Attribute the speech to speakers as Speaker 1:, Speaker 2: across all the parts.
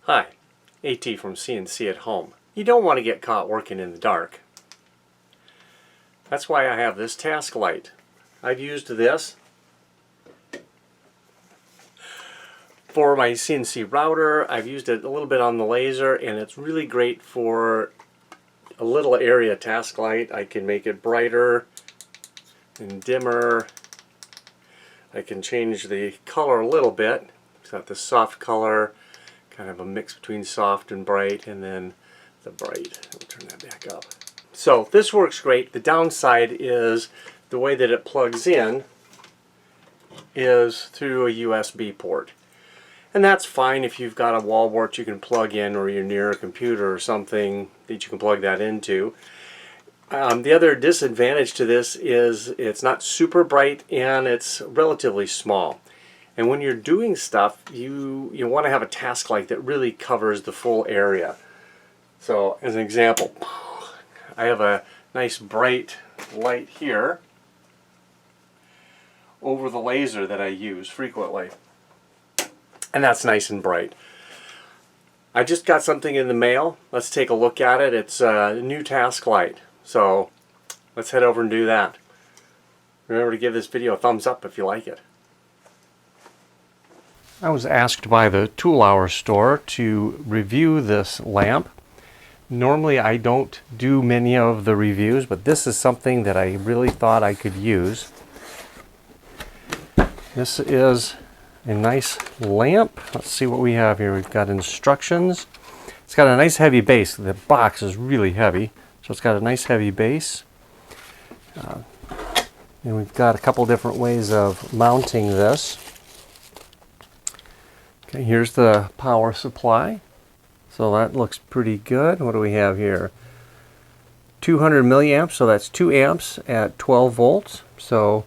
Speaker 1: Hi, AT from CNC at Home. You don't want to get caught working in the dark. That's why I have this task light. I've used this for my CNC router. I've used it a little bit on the laser, and it's really great for a little area task light. I can make it brighter and dimmer. I can change the color a little bit. It's got this soft color, kind of a mix between soft and bright, and then the bright. We'll turn that back up. So this works great. The downside is the way that it plugs in is through a USB port. And that's fine if you've got a wall wart you can plug in, or you're near a computer or something that you can plug that into. The other disadvantage to this is it's not super bright and it's relatively small. And when you're doing stuff, you want to have a task light that really covers the full area. So as an example, I have a nice bright light here over the laser that I use frequently. And that's nice and bright. I just got something in the mail. Let's take a look at it. It's a new task light. So let's head over and do that. Remember to give this video a thumbs up if you like it. I was asked by the Toolour store to review this lamp. Normally I don't do many of the reviews, but this is something that I really thought I could use. This is a nice lamp. Let's see what we have here. We've got instructions. It's got a nice heavy base. The box is really heavy, so it's got a nice heavy base. And we've got a couple different ways of mounting this. Okay, here's the power supply. So that looks pretty good. What do we have here? 200 milliamps, so that's 2 amps at 12 volts. So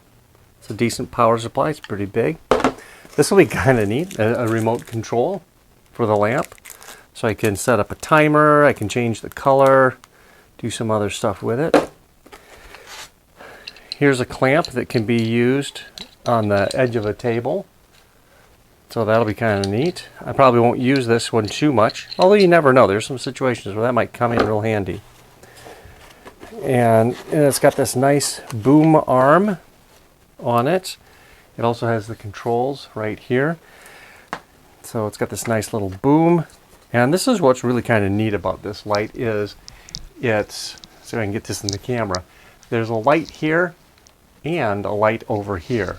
Speaker 1: it's a decent power supply. It's pretty big. This will be kind of neat, a remote control for the lamp. So I can set up a timer, I can change the color, do some other stuff with it. Here's a clamp that can be used on the edge of a table. So that'll be kind of neat. I probably won't use this one too much, although you never know. There's some situations where that might come in real handy. And it's got this nice boom arm on it. It also has the controls right here. So it's got this nice little boom. And this is what's really kind of neat about this light is it's, so I can get this in the camera, there's a light here and a light over here.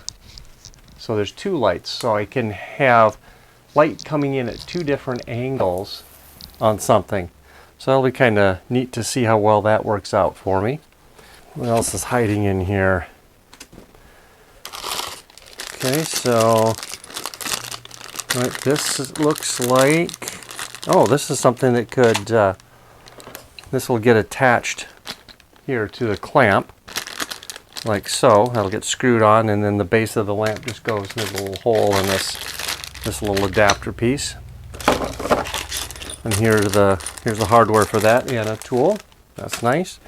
Speaker 1: So there's two lights, so I can have light coming in at two different angles on something. So that'll be kind of neat to see how well that works out for me. What else is hiding in here? Okay, so what this looks like, oh, this is something that could, this will get attached here to the clamp, like so. That'll get screwed on, and then the base of the lamp just goes in a little hole in this little adapter piece. And here's the hardware for that, and a tool. That's nice.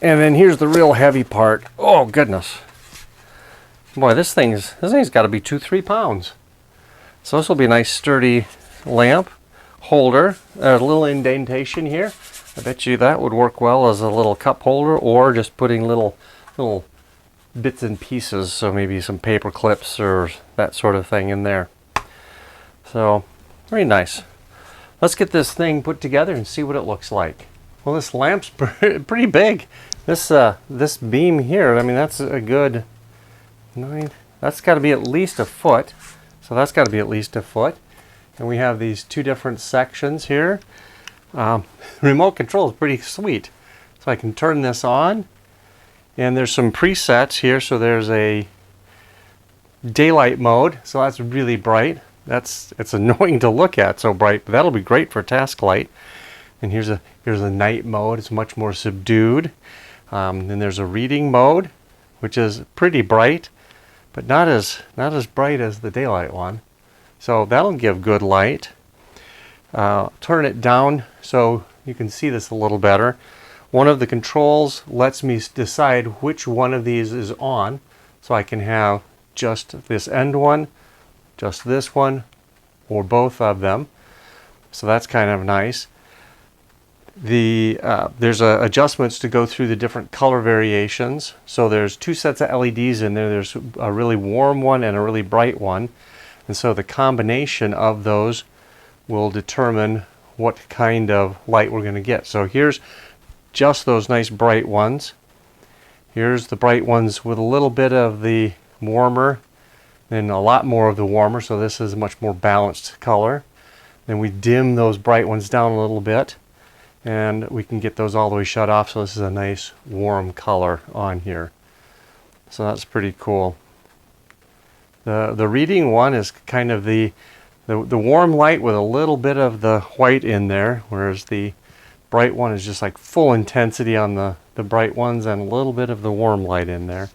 Speaker 1: And then here's the real heavy part. Oh goodness. Boy, this thing's got to be 2-3 pounds. So this will be a nice sturdy lamp holder. There's a little indentation here. I bet you that would work well as a little cup holder, or just putting little bits and pieces, so maybe some paper clips or that sort of thing in there. So very nice. Let's get this thing put together and see what it looks like. Well, this lamp's pretty big. This beam here, I mean, that's a good 9. That's got to be at least a foot. So that's got to be at least a foot. And we have these two different sections here. Remote control is pretty sweet. So I can turn this on, and there's some presets here. So there's a daylight mode, so that's really bright. It's annoying to look at, so bright, but that'll be great for task light. And here's a night mode. It's much more subdued. Then there's a reading mode, which is pretty bright, but not as bright as the daylight one. So that'll give good light. Turn it down so you can see this a little better. One of the controls lets me decide which one of these is on, so I can have just this end one, just this one, or both of them. So that's kind of nice. There's adjustments to go through the different color variations. So there's two sets of LEDs in there. There's a really warm one and a really bright one. And so the combination of those will determine what kind of light we're going to get. So here's just those nice bright ones. Here's the bright ones with a little bit of the warmer and a lot more of the warmer. So this is a much more balanced color. Then we dim those bright ones down a little bit, and we can get those all the way shut off. So this is a nice warm color on here. So that's pretty cool. The reading one is kind of the warm light with a little bit of the white in there, whereas the bright one is just like full intensity on the bright ones and a little bit of the warm light in there.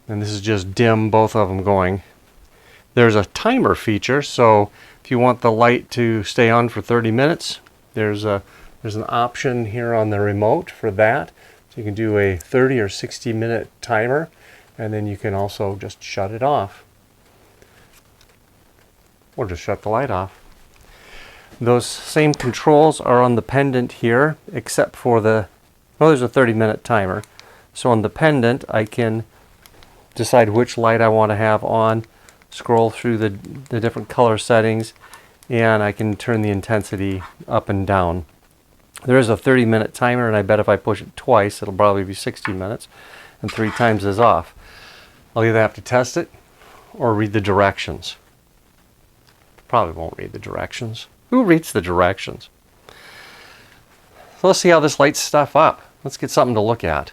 Speaker 1: And this is just dim, both of them going. There's a timer feature, so if you want the light to stay on for 30 minutes, there's an option here on the remote for that. So you can do a 30 or 60 minute timer, and then you can also just shut it off. Or just shut the light off. Those same controls are on the pendant here, except for there's a 30-minute timer. So on the pendant, I can decide which light I want to have on, scroll through the different color settings, and I can turn the intensity up and down. There is a 30-minute timer, and I bet if I push it twice, it'll probably be 60 minutes, and 3 times is off. I'll either have to test it or read the directions. Probably won't read the directions. Who reads the directions? So let's see how this lights stuff up. Let's get something to look at.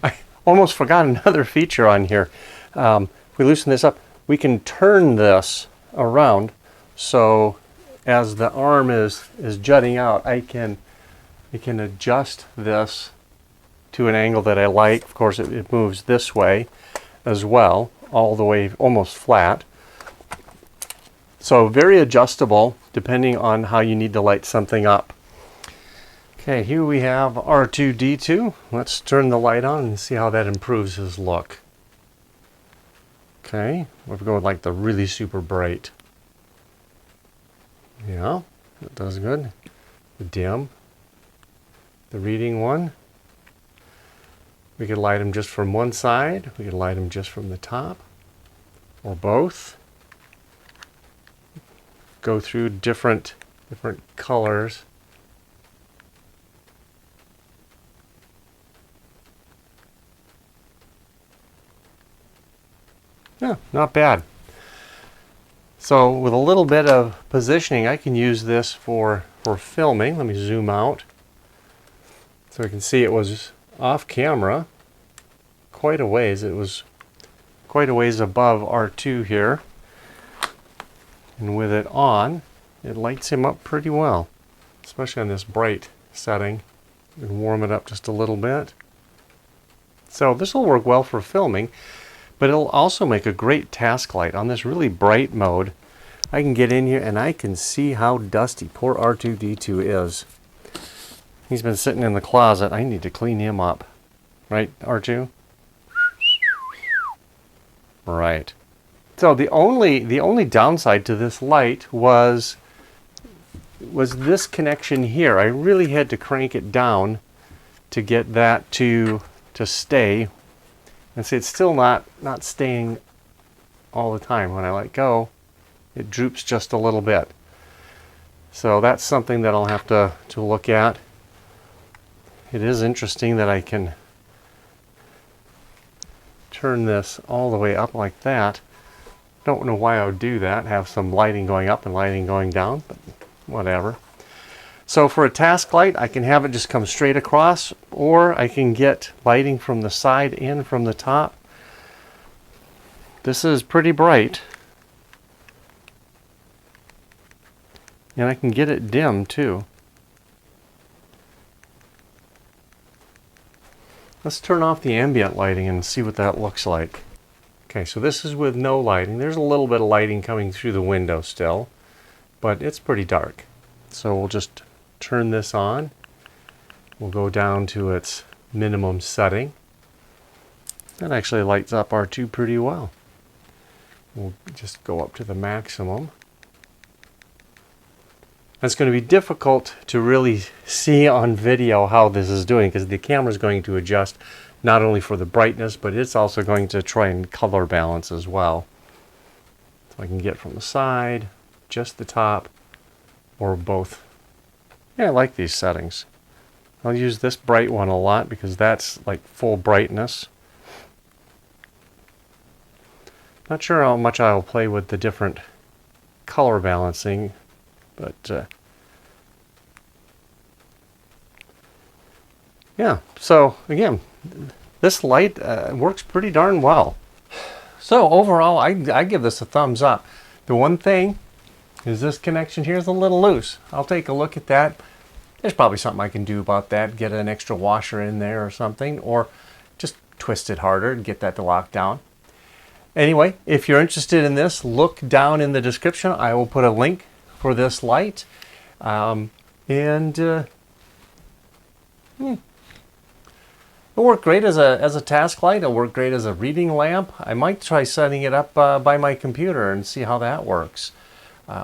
Speaker 1: I almost forgot another feature on here. If we loosen this up, we can turn this around, so as the arm is jutting out, I can adjust this to an angle that I like. Of course, it moves this way as well, all the way almost flat. So very adjustable depending on how you need to light something up. Okay, here we have R2-D2. Let's turn the light on and see how that improves his look. Okay, we're going like the really super bright. Yeah, that does good. The dim. The reading one. We could light them just from one side. We could light them just from the top. Or both. Go through different colors. Yeah, not bad. So with a little bit of positioning, I can use this for filming. Let me zoom out. So we can see it was off camera quite a ways. It was quite a ways above R2 here. And with it on, it lights him up pretty well, especially on this bright setting. You can warm it up just a little bit. So this will work well for filming, but it'll also make a great task light. On this really bright mode, I can get in here and I can see how dusty poor R2-D2 is. He's been sitting in the closet. I need to clean him up. Right, R2? Right. So the only downside to this light was this connection here. I really had to crank it down to get that to stay. And see, it's still not staying all the time. When I let go, it droops just a little bit. So that's something that I'll have to look at. It is interesting that I can turn this all the way up like that. Don't know why I would do that, have some lighting going up and lighting going down, but whatever. So for a task light, I can have it just come straight across, or I can get lighting from the side and from the top. This is pretty bright. And I can get it dim too. Let's turn off the ambient lighting and see what that looks like. Okay, so this is with no lighting. There's a little bit of lighting coming through the window still, but it's pretty dark. So we'll just turn this on. We'll go down to its minimum setting. That actually lights up R2 pretty well. We'll just go up to the maximum. It's going to be difficult to really see on video how this is doing because the camera is going to adjust not only for the brightness, but it's also going to try and color balance as well. So I can get from the side, just the top, or both. Yeah, I like these settings. I'll use this bright one a lot because that's like full brightness. Not sure how much I'll play with the different color balancing, but yeah, so again, this light works pretty darn well. So overall, I give this a thumbs up. The one thing is this connection here is a little loose. I'll take a look at that. There's probably something I can do about that, get an extra washer in there or something, or just twist it harder and get that to lock down. Anyway, if you're interested in this, look down in the description. I will put a link for this light. It'll work great as a task light. It'll work great as a reading lamp. I might try setting it up by my computer and see how that works.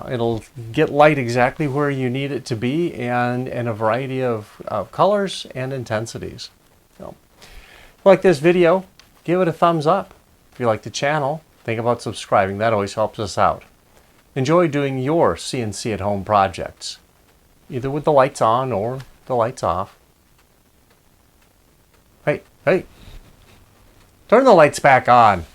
Speaker 1: It'll get light exactly where you need it to be and in a variety of colors and intensities. So, if you like this video, give it a thumbs up. If you like the channel, think about subscribing. That always helps us out. Enjoy doing your CNC at home projects, either with the lights on or the lights off. Hey, turn the lights back on.